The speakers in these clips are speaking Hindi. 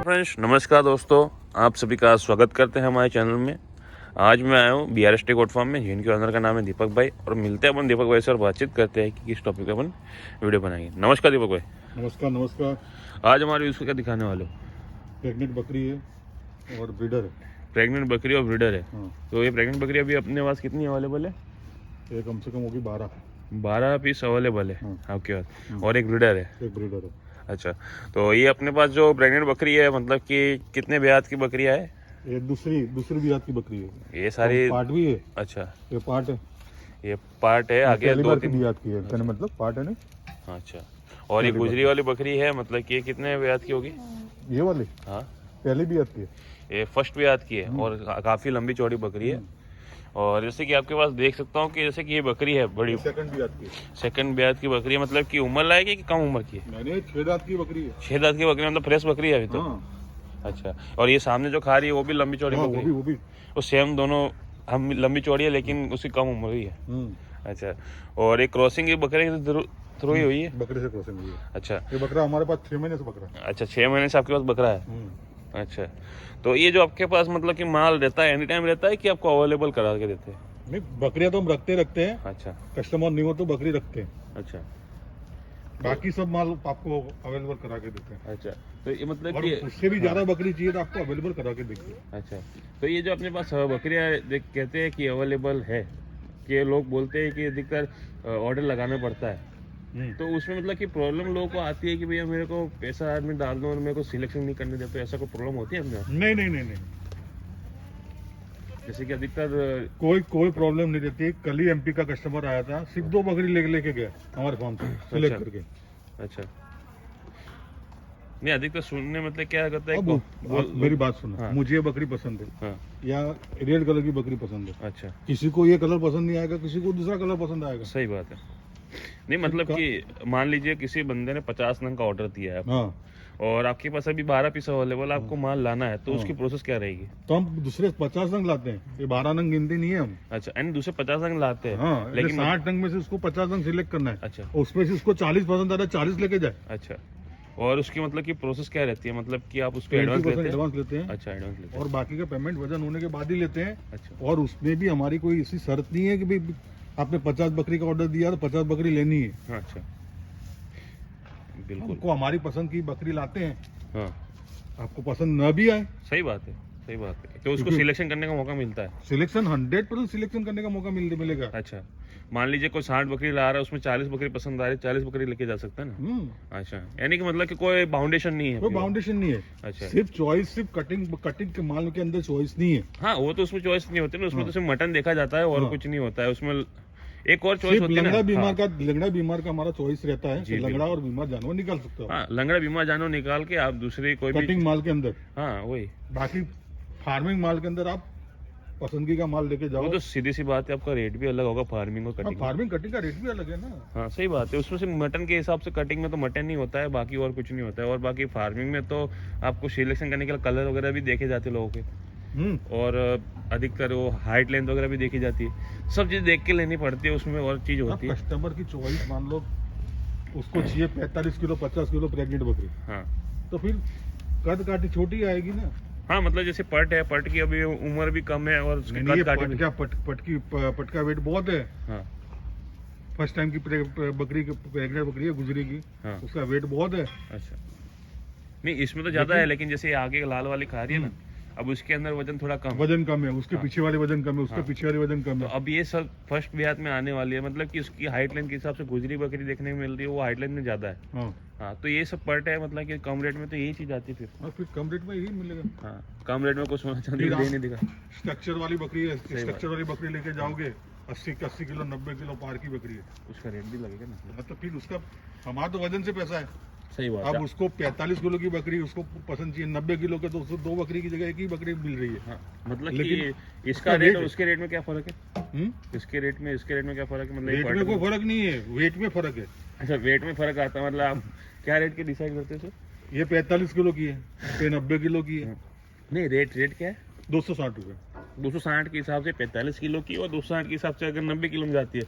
फ्रेंड्स नमस्कार दोस्तों, आप सभी का स्वागत करते हैं हमारे चैनल में। आज मैं आया हूँ BRST गोट फार्म में, जिनके ऑनर का नाम है दीपक भाई, और मिलते हैं अपन दीपक भाई से और बातचीत करते हैं कि किस टॉपिक पे अपन वीडियो बनाएंगे। नमस्कार दीपक भाई। नमस्कार नमस्कार। आज हमारे उसको क्या दिखाने वाले हो? प्रेग्नेंट बकरी है और ब्रीडर है। प्रेग्नेंट बकरी और ब्रीडर है। हाँ। तो ये प्रेग्नेंट बकरी अभी अपने पास कितनी अवेलेबल है? ये कम से कम होगी 12 पीस अवेलेबल है हाँ। आपके पास, और एक ब्रीडर है। एक ब्रीडर है। अच्छा, तो ये अपने पास जो प्रेग्नेंट बकरी है, मतलब कि कितने ब्याज की बकरियां है? ये दूसरी बियात की बकरी है। ये सारी पार्ट भी है। अच्छा, ये पार्ट है। ये पार्ट है, आगे पहली बार 2-3 की बियात की है। कहने मतलब पार्ट है ना। अच्छा, और ये गुजरी वाली बकरी है, मतलब कि ये कितने ब्याज की होगी? ये वाली हाँ, पहली बियात की है। ये फर्स्ट ब्याज की है और काफी लंबी चौड़ी बकरी है। और जैसे कि आपके पास देख सकता हूँ कि जैसे कि ये बकरी है बड़ी, सेकंड बियात की। सेकंड ब्याज की बकरी है, मतलब कि उम्र लायक है कि कम उम्र की है? मैंने 6 दांत की बकरी है। 6 दांत की बकरी, मतलब फ्रेश बकरी है अभी तो। हाँ। अच्छा, और ये सामने जो खा रही है वो भी लंबी चौड़ी हाँ, बकरी? वो भी वो सेम दोनों हम लंबी चौड़ी है, लेकिन उसकी कम उम्र ही है। अच्छा, और एक क्रॉसिंग ये बकरे थ्रू ही हुई है? बकरे से क्रॉसिंग हुई है। अच्छा ये बकरा हमारे पास 6 महीने से बकरा है। अच्छा, 6 महीने से आपके पास बकरा है। अच्छा, तो ये जो आपके पास मतलब कि माल रहता है, एनी टाइम रहता है कि आपको अवेलेबल करा के देते हैं? नहीं, बकरियां तो हम रखते हैं। अच्छा कस्टमर नहीं हो तो बकरी रखते हैं। अच्छा बाकी सब माल आपको अवेलेबल करा के देते हैं। अच्छा, तो ये मतलब और कि उससे भी ज्यादा बकरी चाहिए तो आपको अवेलेबल करा के देंगे। अच्छा, तो ये जो अपने पास बकरियां कहते हैं कि अवेलेबल है, कि लोग बोलते हैं कि अधिकतर ऑर्डर लगाना पड़ता है, तो उसमें मतलब कि प्रॉब्लम लोगों को आती है कि भैया मेरे को पैसा आदमी डाल दो और मेरे को सिलेक्शन नहीं करने देते, ऐसा कोई प्रॉब्लम होती है अपने आप? नहीं नहीं नहीं नहीं, जैसे कि अधिकतर कोई प्रॉब्लम नहीं रहती। कल ही MP का कस्टमर आया था, सिर्फ 2 बकरी लेके गया हमारे फार्म से सिलेक्ट करके। अच्छा, नहीं अधिकतर सुनने मतलब क्या करता है अब मेरी बात सुनो। हाँ। मुझे ये बकरी पसंद है, हाँ, या रेड कलर की बकरी पसंद है। अच्छा, किसी को ये कलर पसंद नहीं आएगा, किसी को दूसरा कलर पसंद आएगा। सही बात है। नहीं मतलब कि मान लीजिए किसी बंदे ने 50 नंग का ऑर्डर दिया है हाँ, और आपके पास अभी 12 पीस अवेलेबल, आपको माल लाना है, तो उसकी प्रोसेस क्या रहेगी? तो हम दूसरे 50 नंग लाते हैं। ये 12 नंग गिनती नहीं है हम। अच्छा, यानी दूसरे 50 नंग लाते हैं। हाँ, लेकिन 60 नंग में से उसको 50 नंग सिलेक्ट करना है। अच्छा उसमें से उसको 40 पसंद आ रहा है, 40 लेके जाए। अच्छा, और उसकी मतलब कि प्रोसेस क्या रहती है? मतलब कि आप उसको एडवांस लेते हैं? एडवांस लेते हैं। अच्छा, एडवांस लेते हैं। और बाकी का पेमेंट वजन होने के बाद ही लेते हैं। अच्छा और उसमें भी हमारी कोई ऐसी शर्त नहीं है कि भाई आपने 50 बकरी का ऑर्डर दिया तो 50 बकरी लेनी है। हाँ, अच्छा, बिल्कुल। हमको हमारी पसंद की बकरी लाते हैं। हाँ, आपको पसंद न भी आए, सही बात है, सही बात है। तो उसको सिलेक्शन करने का मौका मिलता है? सिलेक्शन 100% सिलेक्शन करने का मौका मिलेगा। अच्छा, मान लीजिए कोई 60 बकरी ला रहा है, उसमें 40 बकरी पसंद आ रही है, 40 बकरी लेके जा सकता है ना? अच्छा, यानी कि मतलब कि कोई बाउंडेशन नहीं है? कोई बाउंडेशन नहीं है। अच्छा, सिर्फ चॉइस, सिर्फ कटिंग के माल के अंदर चॉइस नहीं है। हाँ, वो तो उसमें चॉइस नहीं होती ना, उसमें तो सिर्फ मटन देखा जाता है और कुछ नहीं होता है उसमें। एक और चॉइस होती है ना, लंगड़ा बीमार का हमारा चॉइस रहता है कि लंगड़ा और बीमार जानवर निकाल सकते हो। हाँ, लंगड़ा बीमार जानवर निकाल के आप दूसरी कोई कटिंग माल के अंदर। हाँ, वही। बाकी फार्मिंग माल के अंदर आप पसंदगी का माल लेके जाओ। वो तो सीधी सी बात है, आपका रेट भी अलग होगा फार्मिंग और कटिंग। फार्मिंग कटिंग का रेट भी अलग है ना। हाँ, सही बात है। उसमें से मटन के हिसाब से कटिंग में तो मटन नहीं होता है, बाकी और कुछ नहीं होता है। और बाकी फार्मिंग में तो आपको सिलेक्शन करने के लिए कलर वगैरह भी देखे जाते हैं लोगों के, और अधिकतर वो हाइट लेंथ वगैरह भी देखी जाती है। सब चीज देख के लेनी पड़ती है, उसमें और चीज होती है। कस्टमर की चॉइस मान लो उसको चाहिए 45 किलो 50 किलो प्रेग्नेंट बकरी, हाँ, तो फिर कद काटी छोटी आएगी ना। हाँ, मतलब जैसे पट है, पट की अभी उम्र भी कम है और उसकी कद काटी भी। पट का वेट बहुत है। हाँ, फर्स्ट टाइम की बकरी प्रेग्नेंट बकरी है गुजरी की। हाँ, उसका वेट बहुत है। अच्छा, नहीं इसमें तो ज्यादा है, लेकिन जैसे आगे लाल वाली खा रही है ना, अब उसके अंदर वजन थोड़ा कम, वजन कम है। उसके पीछे वाले वजन कम है, उसके पीछे वाले वजन कम तो है। अब ये सब फर्स्ट ब्याज में आने वाली है, मतलब कि उसकी हाइट लेंथ के हिसाब से गुजरी बकरी देखने को मिल रही है, वो हाइट लेंथ में ज्यादा है। हाँ, हाँ, तो ये सब पट है, मतलब कि कम रेट में तो यही चीज आती है फिर। और फिर कम रेट में यही मिलेगा। हाँ, कम रेट में कुछ सोना चांदी दे नहीं दिखा। स्ट्रक्चर वाली बकरी है, स्ट्रक्चर वाली बकरी लेके जाओगे 80 किलो 90 किलो पार की बकरी है, उसका रेट भी लगेगा ना, मतलब फिर उसका हमारा तो वजन से पैसा है। सही बात अब है। उसको 45 किलो की बकरी उसको पसंद चाहिए, 90 किलो के तो उसको 2 बकरी की जगह एक ही बकरी मिल रही है। हाँ, मतलब लेकिन कि इसका रेट और उसके रेट में क्या फर्क है? इसके रेट में क्या फर्क है? मतलब रेट में कोई फर्क नहीं है, वेट में फर्क है। अच्छा, वेट में फर्क आता है, मतलब आप क्या रेट के डिसाइड करते हो? ये 45 किलो की है, ये 90 किलो की है। नहीं, रेट क्या है? 260 रुपए। 260 के हिसाब से 45 किलो की, और 260 के हिसाब से अगर 90 किलो में जाती है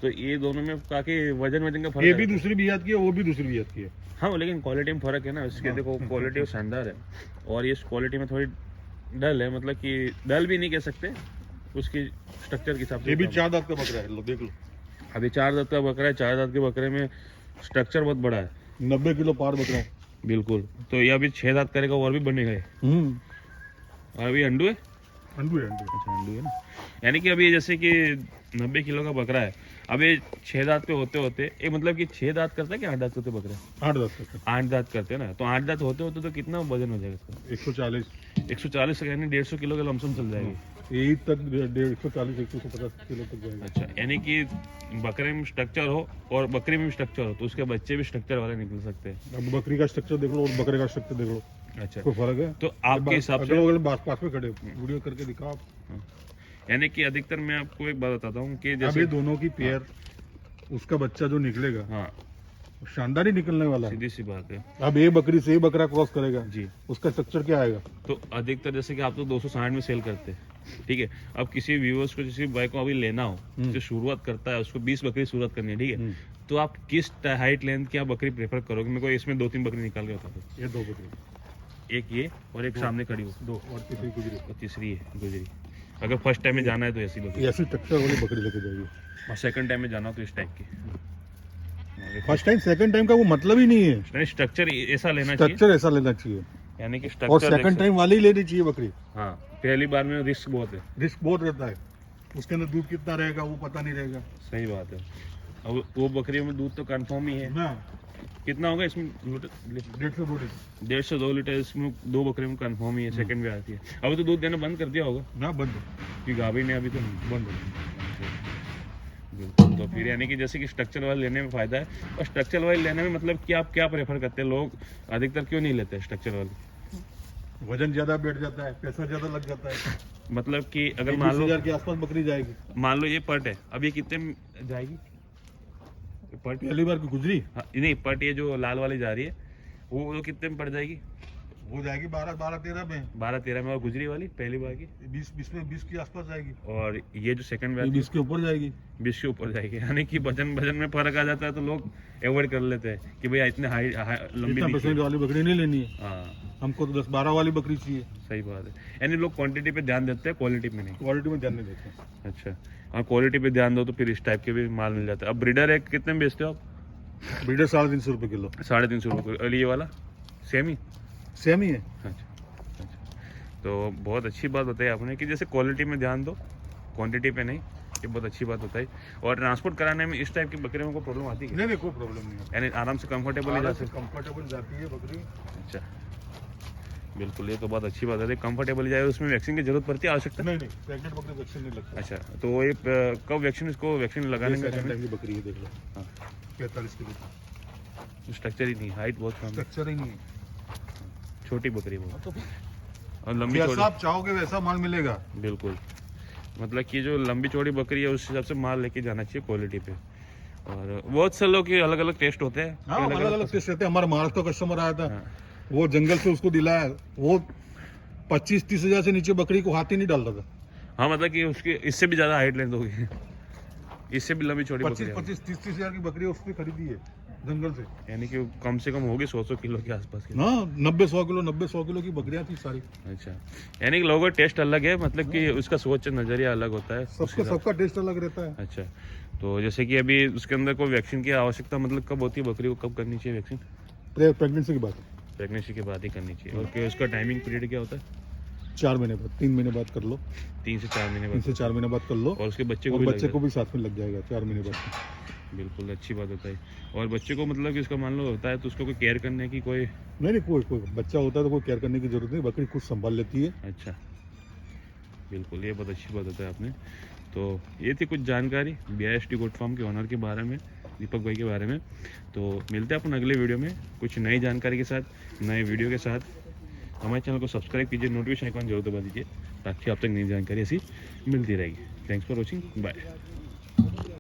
तो ये दोनों में काफी वजन का फर्क ये है। भी दूसरी बियात की है, वो भी दूसरी बियात की है। हाँ लेकिन क्वालिटी में फर्क है ना, इसके हाँ। देखो क्वालिटी शानदार है और ये क्वालिटी में थोड़ी डल है, मतलब कि डल भी नहीं कह सकते, उसकी स्ट्रक्चर के हिसाब से। ये भी 4 दांत का बकरा है, लो देख लो। अभी 4 दांत का बकरा है, 4 दांत के बकरे में स्ट्रक्चर बहुत बड़ा है। 90 किलो पार बकरा है। बिल्कुल, तो ये अभी 6 दांत करेगा और भी बनेगा ये। और अभी अंडू है, अंडू है, अंडू। अच्छा अंडू है ना, यानी कि अभी जैसे कि 90 किलो का बकरा है, अभी 6 दांत पे होते होते ये मतलब कि 6 दांत करता है कि 8 दांत होते बकरा? 8 दांत का। 8 दांत करते हैं ना, तो 8 दांत होते होते तो कितना वजन हो जाएगा इसका? 140 140 यानी 150 किलो के लमसम चल जाएगी। यही तक 140 150 किलो तक जाएगा। अच्छा, यानी कि बकरे में स्ट्रक्चर हो और बकरी में भी स्ट्रक्चर हो तो उसके बच्चे भी स्ट्रक्चर वाले निकल सकते हैं। अब बकरी का स्ट्रक्चर देख लो और बकरे का स्ट्रक्चर देख लो, अच्छा, कोई फर्क है? तो आपके हिसाब से, अगल पास में खड़े वीडियो करके दिखाओ आप। यानी कि अधिकतर मैं आपको एक बात बताता हूँ कि अब जैसे ये दोनों की पेयर, उसका बच्चा जो निकलेगा हाँ शानदार ही निकलने वाला है। सीधी सी बात है अब ये बकरी से ये बकरा क्रॉस करेगा जी। उसका स्ट्रक्चर क्या आएगा? तो अधिकतर जैसे कि आप तो 260 में सेल करते हैं, ठीक है, अब किसी व्यूअर्स को किसी बाइक को अभी लेना हो, जो शुरुआत करता है उसको 20 बकरी शुरुआत करनी है, ठीक है, तो आप किस हाइट लेंथ की आप बकरी प्रेफर करोगे? मेरे को इसमें 2-3 बकरी निकाल के बता दो। ये 2 बकरी, एक ये और एक सामने खड़ी हो, 2 और तीसरी गुजरी। और तीसरी है गुजरी। अगर फर्स्ट टाइम में जाना है तो ऐसी बकरी, ऐसी स्ट्रक्चर वाली बकरी लेके जाइए। और सेकंड टाइम में जाना हो तो इस टाइप की। फर्स्ट टाइम सेकंड टाइम का वो मतलब ही नहीं है, स्ट्रक्चर ऐसा लेना चाहिए, स्ट्रक्चर ऐसा लेना चाहिए यानी कि और स्ट्रक्चर सेकंड टाइम वाली ही लेनी चाहिए बकरी। हाँ, पहली बार में रिस्क बहुत है। रिस्क बहुत रहता है, उसके अंदर दूध कितना रहेगा वो पता नहीं रहेगा सही बात है। अब वो बकरियों में दूध तो कंफर्म ही है ना। कितना होगा इसमें? 1.5 से 2 लीटर इसमें 2 बकरियों में कंफर्म ही है, सेकंड में आती है। अभी तो दूध देना बंद कर दिया होगा ना, बंद कि गाभी ने अभी तो बंद। बिल्कुल। तो फिर यानी कि जैसे कि स्ट्रक्चर वाइज लेने में फायदा है, और स्ट्रक्चर वाइज लेने में मतलब कि आप क्या प्रेफर करते हैं? लोग अधिकतर क्यों नहीं लेते स्ट्रक्चर वाले? वजन ज्यादा बैठ जाता है, पैसा ज्यादा लग जाता है। मतलब कि अगर 20,000 के आसपास बकरी जाएगी। मान लो ये पट है, अब ये कितने में जाएगी? पट पहली बार की गुजरी हाँ, नहीं पट ये जो लाल वाली जा रही है वो कितने में पड़ जाएगी? वो जाएगी 12-13 में। 12-13 में। और गुजरी वाली पहली बार की 20 के आसपास जाएगी। और ये जो सेकंड बार 20 के ऊपर जाएगी। 20 के ऊपर जाएगी, यानी कि वजन में फर्क आ जाता है तो लोग अवॉइड कर लेते हैं कि भैया इतने हाई लंबी इतना नहीं पैसे चाहिए। वाली बकरी नहीं लेनी है, हाँ हमको तो 10-12 वाली बकरी चाहिए। सही बात है, यानी लोग क्वांटिटी पे ध्यान देते हैं, क्वालिटी पे नहीं। क्वालिटी में ध्यान नहीं देते। अच्छा, और क्वालिटी पे ध्यान दो तो फिर इस टाइप के भी माल मिल जाता है। अब ब्रीडर एक कितने में बेचते हो आप? ब्रीडर 350 रुपये किलो। 350 रुपये। और ये वाला सेम ही? सेम ही है। अच्छा, तो बहुत अच्छी बात बताई आपने कि जैसे क्वालिटी में ध्यान दो, क्वांटिटी पे नहीं, ये बहुत अच्छी बात बताई। और ट्रांसपोर्ट कराने में इस टाइप की बकरियों को प्रॉब्लम आती है? नहीं कोई प्रॉब्लम नहीं है, यानी आराम से कंफर्टेबल ही जा सकते? कंफर्टेबल जाती है बकरी। अच्छा, बिल्कुल, ये तो बहुत अच्छी बात है, कंफर्टेबल जाए। उसमें वैक्सीन की जरूरत पड़ती है, आवश्यकता? नहीं प्रेग्नेंट बकरी वैक्सीन नहीं लगता। अच्छा, तो ये कब वैक्सीन, इसको वैक्सीन लगाने का सेकंड टाइम की बकरी है, देख लो। हाँ। 45 किलो। स्ट्रक्चर ही नहीं, हाइट बहुत कम है, स्ट्रक्चर ही नहीं है, छोटी बकरी बहुत, तो और लंबी जैसा चौड़ी। आप चाहोगे वैसा माल मिलेगा। बिल्कुल, मतलब कि जो लंबी चौड़ी बकरी है उस हिसाब से माल लेके जाना चाहिए क्वालिटी पे। और बहुत से लोग के अलग अलग टेस्ट होते हैं। हाँ, अलग-अलग टेस्ट रहते हैं। हमारा महाराष्ट्र का कस्टमर आया था, हाँ। वो जंगल से उसको दिलाया, वो 25-30 हजार से नीचे बकरी को हाथ ही नहीं डालता था। हाँ, मतलब कि उसकी इससे भी ज्यादा हाइट लेंथ होगी, इससे भी लंबी चौड़ी बकरी है। 25-30 हजार की बकरी उसने खरीदी है जंगल से। यानी कि कम से कम होगी 100 किलो के आसपास की। हाँ, 90-100 किलो की बकरियां थी सारी। अच्छा, यानी कि लोगों का टेस्ट अलग है, मतलब कि उसका सोच नजरिया अलग होता है उस हिसाब सबका टेस्ट अलग रहता है। से। अच्छा, तो जैसे कि अभी उसके अंदर कोई वैक्सीन की आवश्यकता मतलब कब होती है? बकरी को कब करनी चाहिए वैक्सीन? प्रेगनेंसी की बात, प्रेगनेंसी के बाद ही करनी चाहिए। और क्या उसका टाइमिंग पीरियड क्या होता है? 4 महीने बाद, 3 महीने बाद कर लो, 3 से 4 महीने 3 बाद। से 4 महीने बाद कर लो। और उसके बच्चे को और भी बच्चे लगेगा। को भी साथ में लग जाएगा 4 महीने बाद। बिल्कुल, अच्छी बात होता है। और बच्चे को मतलब कि उसका मान लो होता है तो उसको कोई केयर करने की कोई? नहीं कोई बच्चा होता है तो कोई केयर करने की जरूरत नहीं, बकरी खुद संभाल लेती है। अच्छा, बिल्कुल, ये बहुत अच्छी बात बताई आपने। तो ये थी कुछ जानकारी BIST गोट फार्म के ऑनर के बारे में, दीपक भाई के बारे में। तो मिलते हैं अपन अगले वीडियो में कुछ नई जानकारी के साथ, नए वीडियो के साथ। हमारे चैनल को सब्सक्राइब कीजिए, नोटिफिकेशन आइकॉन जरूर दबा दीजिए ताकि आप तक नई जानकारी ऐसी मिलती रहेगी। Thanks for watching, bye.